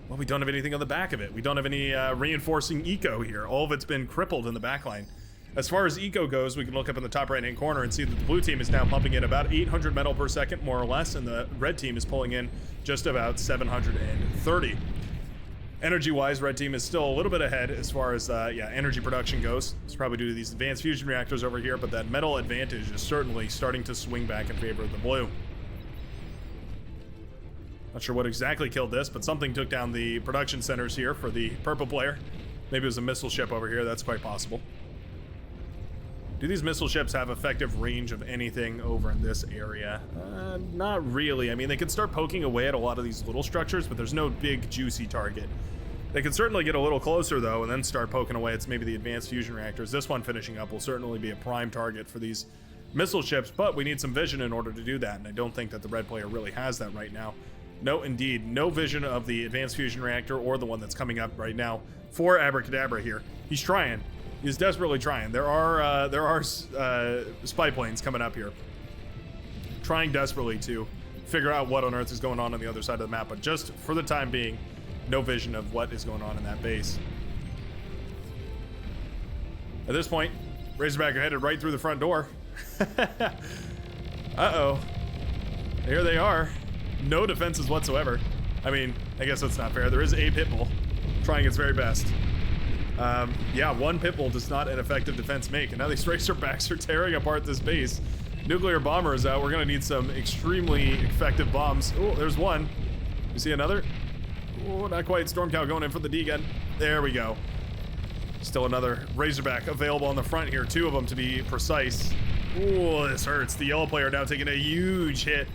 Well, we don't have anything on the back of it. We don't have any reinforcing eco here. All of it's been crippled in the back line. As far as eco goes, we can look up in the top right-hand corner and see that the blue team is now pumping in about 800 metal per second, more or less, and the red team is pulling in just about 730. Energy-wise, red team is still a little bit ahead as far as, energy production goes. It's probably due to these advanced fusion reactors over here, but that metal advantage is certainly starting to swing back in favor of the blue. Not sure what exactly killed this, but something took down the production centers here for the purple player. Maybe it was a missile ship over here. That's quite possible. Do these missile ships have effective range of anything over in this area? Not really. I mean, they can start poking away at a lot of these little structures, but there's no big, juicy target. They can certainly get a little closer, though, and then start poking away at maybe the advanced fusion reactors. This one finishing up will certainly be a prime target for these missile ships, but we need some vision in order to do that, and I don't think that the red player really has that right now. No, indeed. No vision of the advanced fusion reactor or the one that's coming up right now for Abracadabra here. He's trying. He's desperately trying. There are spy planes coming up here, trying desperately to figure out what on earth is going on the other side of the map, but just for the time being, no vision of what is going on in that base. At this point, Razorback are headed right through the front door. Uh-oh. Here they are. No defenses whatsoever. I mean, I guess that's not fair. There is a Pitbull trying its very best. Yeah, one Pitbull does not an effective defense make, and now these Razorbacks are tearing apart this base. Nuclear bomber is out. We're gonna need some extremely effective bombs. Oh, there's one. You see another? Oh, not quite. Stormcow going in for the D-gun. There we go. Still another Razorback available on the front here. 2 of them to be precise. Oh, this hurts. The yellow player now taking a huge hit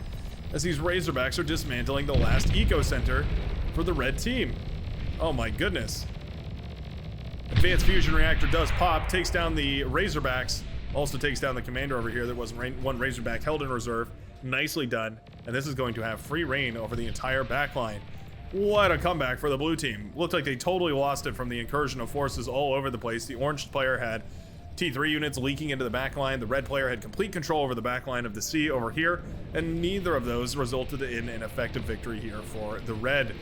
as these Razorbacks are dismantling the last eco center for the red team. Oh my goodness. Advanced fusion reactor does pop, takes down the Razorbacks, also takes down the commander over here. There was one Razorback held in reserve. Nicely done. And this is going to have free reign over the entire backline. What a comeback for the blue team. Looked like they totally lost it from the incursion of forces all over the place. The orange player had T3 units leaking into the backline. The red player had complete control over the backline of the C over here, and neither of those resulted in an effective victory here for the red.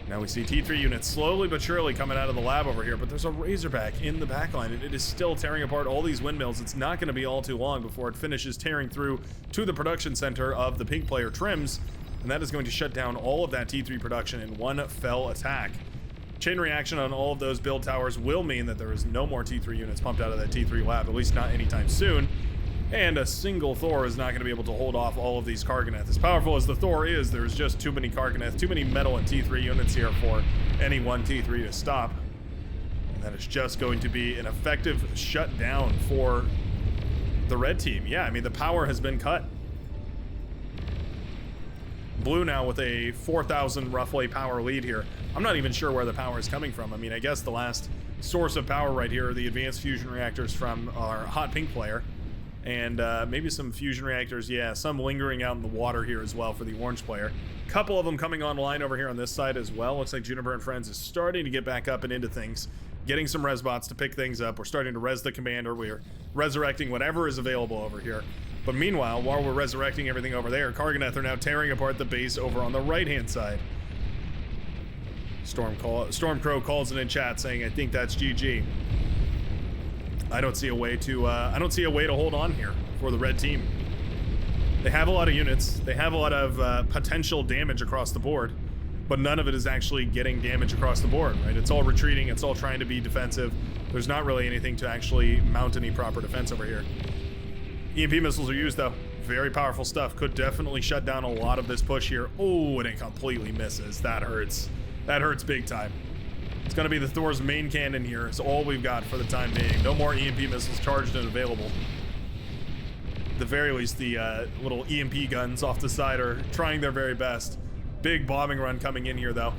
Now we see T3 units slowly but surely coming out of the lab over here, but there's a Razorback in the backline, and it is still tearing apart all these windmills. It's not going to be all too long before it finishes tearing through to the production center of the pink player Trims, and that is going to shut down all of that T3 production in one fell attack. Chain reaction on all of those build towers will mean that there is no more T3 units pumped out of that T3 lab, at least not anytime soon. And a single Thor is not going to be able to hold off all of these Karganeth. As powerful as the Thor is, there's just too many Karganeth, too many metal and T3 units here for any one T3 to stop. And that is just going to be an effective shutdown for the red team. Yeah, I mean, the power has been cut. Blue now with a 4,000 roughly power lead here. I'm not even sure where the power is coming from. I mean, I guess the last source of power right here are the advanced fusion reactors from our hot pink player. And maybe some fusion reactors, yeah, some lingering out in the water here as well for the orange player. Couple of them coming online over here on this side as well. Looks like Juniper and Friends is starting to get back up and into things, getting some resbots to pick things up. We're starting to res the commander. We're resurrecting whatever is available over here. But meanwhile, while we're resurrecting everything over there, Karganeth are now tearing apart the base over on the right-hand side. Stormcrow calls it in chat saying, I think that's GG. I don't see a way to hold on here for the red team. They have a lot of units. They have a lot of potential damage across the board, but none of it is actually getting damage across the board, right? It's all retreating. It's all trying to be defensive. There's not really anything to actually mount any proper defense over here. EMP missiles are used, though. Very powerful stuff. Could definitely shut down a lot of this push here. Oh, and it completely misses. That hurts. That hurts big time. It's going to be the Thor's main cannon here. It's all we've got for the time being. No more EMP missiles charged and available. At the very least, the little EMP guns off the side are trying their very best. Big bombing run coming in here, though.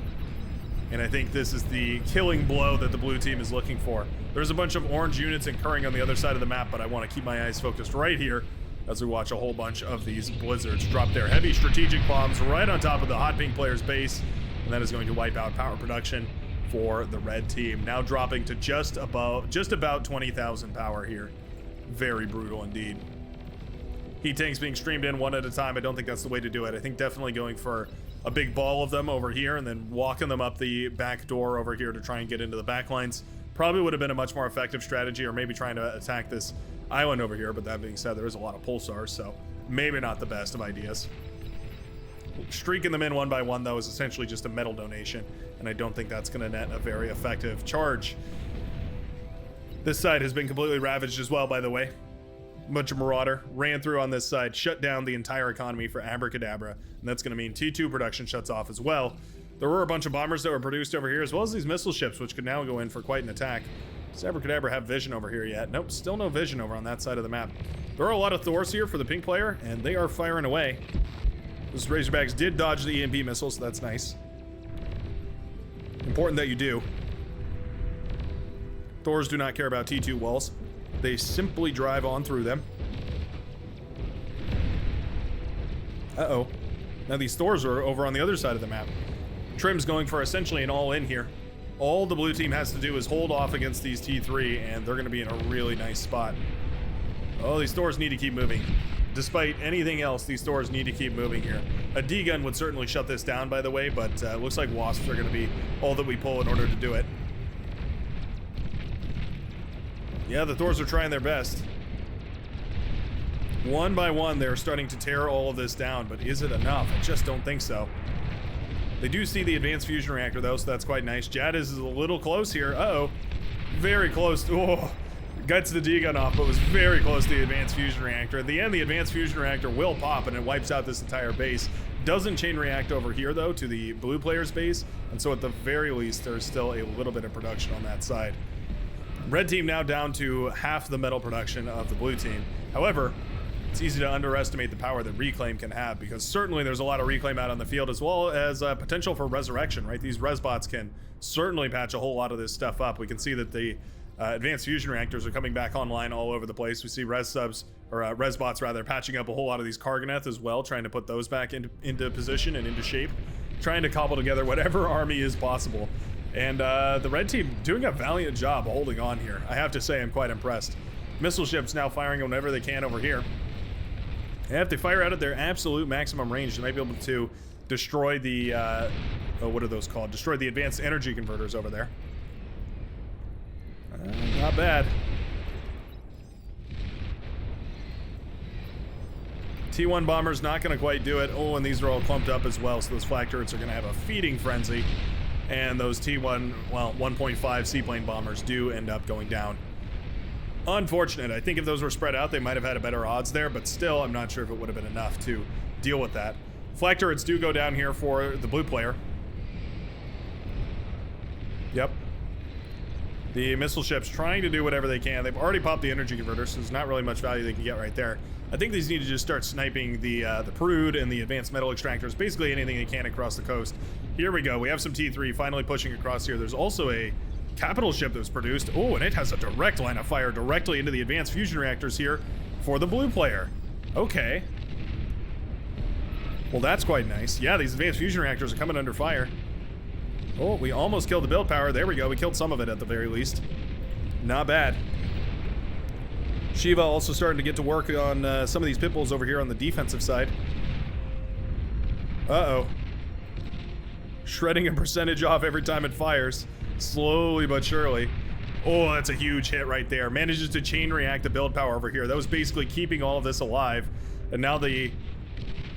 And I think this is the killing blow that the blue team is looking for. There's a bunch of orange units incurring on the other side of the map, but I want to keep my eyes focused right here as we watch a whole bunch of these blizzards drop their heavy strategic bombs right on top of the hot pink player's base, and that is going to wipe out power production for the red team. Now dropping to just about 20,000 power here. Very brutal indeed. Heat tanks being streamed in one at a time. I don't think that's the way to do it. I think definitely going for a big ball of them over here and then walking them up the back door over here to try and get into the back lines probably would have been a much more effective strategy, or maybe trying to attack this island over here. But that being said, there is a lot of pulsars, so maybe not the best of ideas. Streaking them in one by one, though, is essentially just a metal donation, and I don't think that's going to net a very effective charge. This side has been completely ravaged as well, by the way. Bunch of Marauder ran through on this side, shut down the entire economy for Abracadabra, and that's going to mean T2 production shuts off as well. There were a bunch of bombers that were produced over here, as well as these missile ships, which could now go in for quite an attack. Does Abracadabra have vision over here yet? Nope, still no vision over on that side of the map. There are a lot of Thors here for the pink player, and they are firing away. Those Razorbacks did dodge the EMP missiles, so that's nice. Important that you do. Thors do not care about T2 walls. They simply drive on through them. Uh-oh. Now these Thors are over on the other side of the map. Trim's going for essentially an all-in here. All the blue team has to do is hold off against these T3, and they're going to be in a really nice spot. Oh, these Thors need to keep moving. Despite anything else, these Thors need to keep moving here. A D-gun would certainly shut this down, by the way, but it looks like Wasps are going to be all that we pull in order to do it. Yeah, the Thors are trying their best. One by one, they're starting to tear all of this down, but is it enough? I just don't think so. They do see the advanced fusion reactor, though, so that's quite nice. Jadis is a little close here. Uh-oh. Very close. Oh, gets the D-gun off, but was very close to the advanced fusion reactor. At the end, the advanced fusion reactor will pop, and it wipes out this entire base. Doesn't chain react over here, though, to the blue player's base, and so at the very least, there's still a little bit of production on that side. Red team now down to half the metal production of the blue team. However, it's easy to underestimate the power that Reclaim can have, because certainly there's a lot of Reclaim out on the field, as well as potential for resurrection, right? These Resbots can certainly patch a whole lot of this stuff up. We can see that the advanced fusion reactors are coming back online all over the place. We see Resbots rather, patching up a whole lot of these Karganeth as well, trying to put those back into position and into shape, trying to cobble together whatever army is possible. And the red team doing a valiant job holding on here. I have to say, I'm quite impressed. Missile ships now firing whenever they can over here. And if they fire out at their absolute maximum range, they might be able to destroy the, what are those called? Destroy the advanced energy converters over there. Not bad. T1 bomber's not going to quite do it. Oh, and these are all clumped up as well, so those flak turrets are going to have a feeding frenzy. And those T1, well, 1.5 seaplane bombers do end up going down. Unfortunate. I think if those were spread out, they might have had a better odds there, but still, I'm not sure if it would have been enough to deal with that. Flak turrets do go down here for the blue player. Yep. The missile ships trying to do whatever they can. They've already popped the energy converter, so there's not really much value they can get right there. I think these need to just start sniping the Prude and the advanced metal extractors, basically anything they can across the coast. Here we go. We have some T3 finally pushing across here. There's also a capital ship that was produced. Oh, and it has a direct line of fire directly into the advanced fusion reactors here for the blue player. Okay. Well, that's quite nice. Yeah, these advanced fusion reactors are coming under fire. Oh, we almost killed the build power. There we go. We killed some of it at the very least. Not bad. Shiva also starting to get to work on some of these pit bulls over here on the defensive side. Uh-oh. shredding a percentage off every time it fires, slowly but surely. Oh, that's a huge hit right there. Manages to chain react the build power over here. That was basically keeping all of this alive. And now the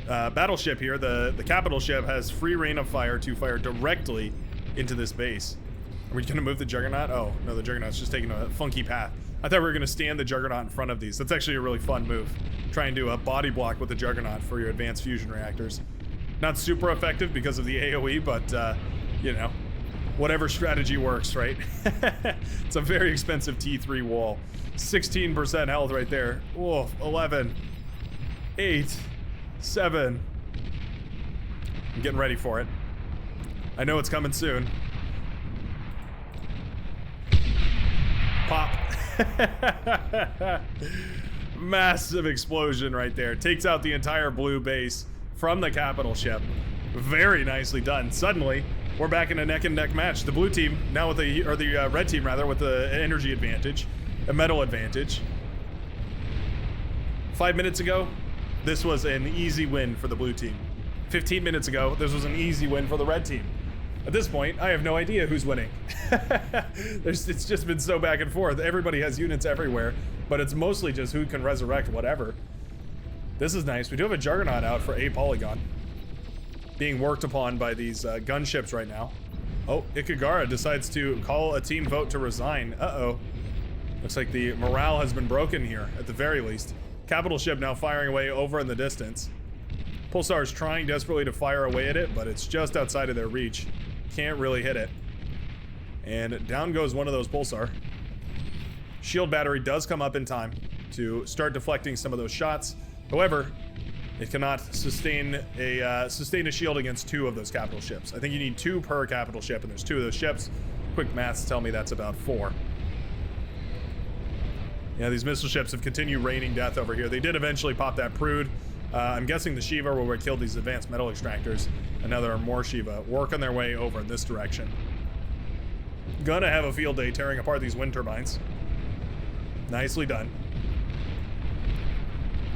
battleship here, the capital ship, has free reign of fire to fire directly into this base. Are we gonna move the Juggernaut? Oh, no, the Juggernaut's just taking a funky path. I thought we were gonna stand the Juggernaut in front of these. That's actually a really fun move. Try and do a body block with the Juggernaut for your advanced fusion reactors. Not super effective because of the AoE, but, you know, whatever strategy works, right? It's a very expensive T3 wall. 16% health right there. Whoa, 11, 8, 7. I'm getting ready for it. I know it's coming soon. Pop. Massive explosion right there. Takes out the entire blue base from the capital ship. Very nicely done. Suddenly, we're back in a neck and neck match. The blue team now with the, or the red team rather, with the energy advantage, a metal advantage. 5 minutes ago, this was an easy win for the blue team. 15 minutes ago, this was an easy win for the red team. At this point, I have no idea who's winning. It's just been so back and forth. Everybody has units everywhere, but it's mostly just who can resurrect whatever. This is nice. We do have a Juggernaut out for a polygon, being worked upon by these gunships right now. Oh, Ikagara decides to call a team vote to resign. Uh-oh. Looks like the morale has been broken here, at the very least. Capital ship now firing away over in the distance. Pulsar is trying desperately to fire away at it, but it's just outside of their reach. Can't really hit it. And down goes one of those Pulsar. Shield battery does come up in time to start deflecting some of those shots. However, it cannot sustain a shield against 2 of those capital ships. I think you need 2 per capital ship, and there's 2 of those ships. Quick maths tell me that's about 4. Yeah, these missile ships have continued raining death over here. They did eventually pop that Prude. I'm guessing the Shiva will kill these advanced metal extractors. And now there are more Shiva working their way over in this direction. Gonna have a field day tearing apart these wind turbines. Nicely done.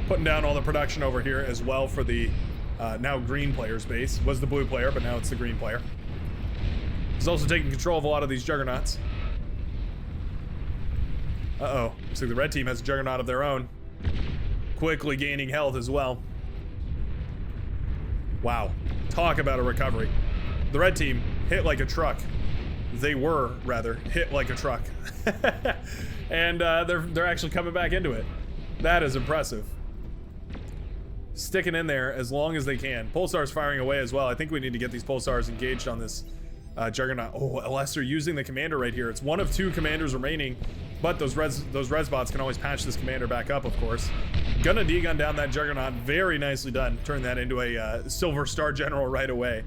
Putting down all the production over here as well for the now green player's base. Was the blue player, but now it's the green player. He's also taking control of a lot of these Juggernauts. Uh-oh. Looks like the red team has a Juggernaut of their own. Quickly gaining health as well. Wow. Talk about a recovery. The red team hit like a truck. They were, rather, hit like a truck. And they're actually coming back into it. That is impressive. Sticking in there as long as they can. Pulsar's firing away as well. I think we need to get these Pulsars engaged on this Juggernaut. Oh, unless they're using the commander right here. It's one of 2 commanders remaining, but those res bots can always patch this commander back up, of course. Gonna D-gun down that Juggernaut. Very nicely done. Turn that into a Silver Star General right away.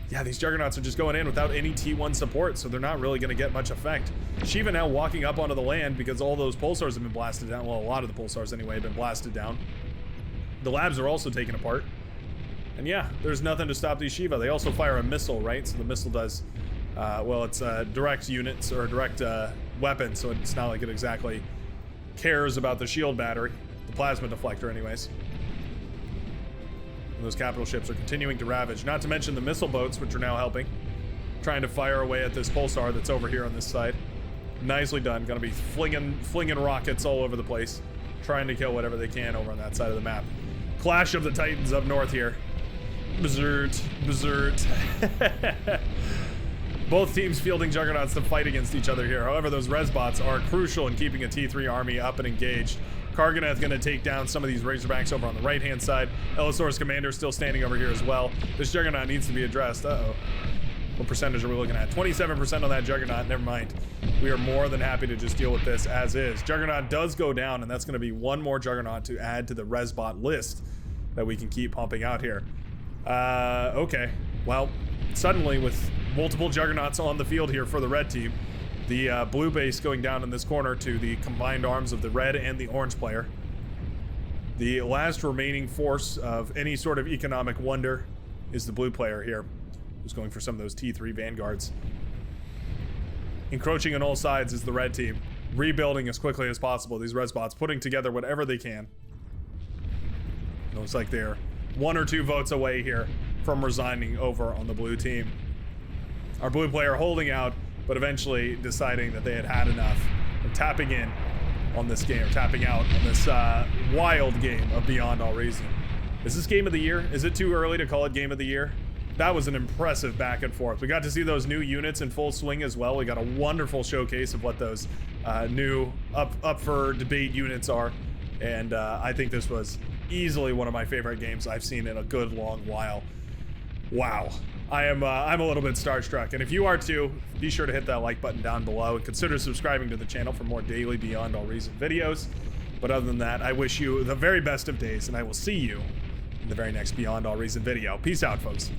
Yeah, these Juggernauts are just going in without any T1 support, so they're not really gonna get much effect. Shiva now walking up onto the land because all those Pulsars have been blasted down. Well, a lot of the Pulsars anyway have been blasted down. The labs are also taken apart. And yeah, there's nothing to stop these Shiva. They also fire a missile, right? So the missile does, well, it's direct units or direct weapon, so it's not like it exactly cares about the shield battery. The plasma deflector, anyways. And those capital ships are continuing to ravage. Not to mention the missile boats, which are now helping. Trying to fire away at this Pulsar that's over here on this side. Nicely done. Gonna be flinging rockets all over the place. Trying to kill whatever they can over on that side of the map. Clash of the Titans up north here. Berserk. Both teams fielding Juggernauts to fight against each other here. However, those Resbots are crucial in keeping a T3 army up and engaged. Karganeth gonna take down some of these Razorbacks over on the right-hand side. Elosaurus Commander still standing over here as well. This Juggernaut needs to be addressed. Uh-oh. What percentage are we looking at? 27% on that Juggernaut. Never mind. We are more than happy to just deal with this as is. Juggernaut does go down, and that's gonna be one more Juggernaut to add to the Resbot list that we can keep pumping out here. Okay. Well, suddenly with multiple Juggernauts on the field here for the red team, the blue base going down in this corner to the combined arms of the red and the orange player. The last remaining force of any sort of economic wonder is the blue player here, who's going for some of those T3 vanguards. Encroaching on all sides is the red team, rebuilding as quickly as possible. These Resbots putting together whatever they can. It looks like they're 1 or 2 votes away here from resigning over on the blue team. Our blue player holding out, but eventually deciding that they had had enough and tapping in on this game, or tapping out on this wild game of Beyond All Reason. Is this game of the year? Is it too early to call it game of the year? That was an impressive back and forth. We got to see those new units in full swing as well. We got a wonderful showcase of what those new up for debate units are. And I think this was easily one of my favorite games I've seen in a good long while. Wow. I'm a little bit starstruck, and if you are too, be sure to hit that like button down below and consider subscribing to the channel for more daily Beyond All Reason videos. But other than that, I wish you the very best of days, and I will see you in the very next Beyond All Reason video. Peace out, folks.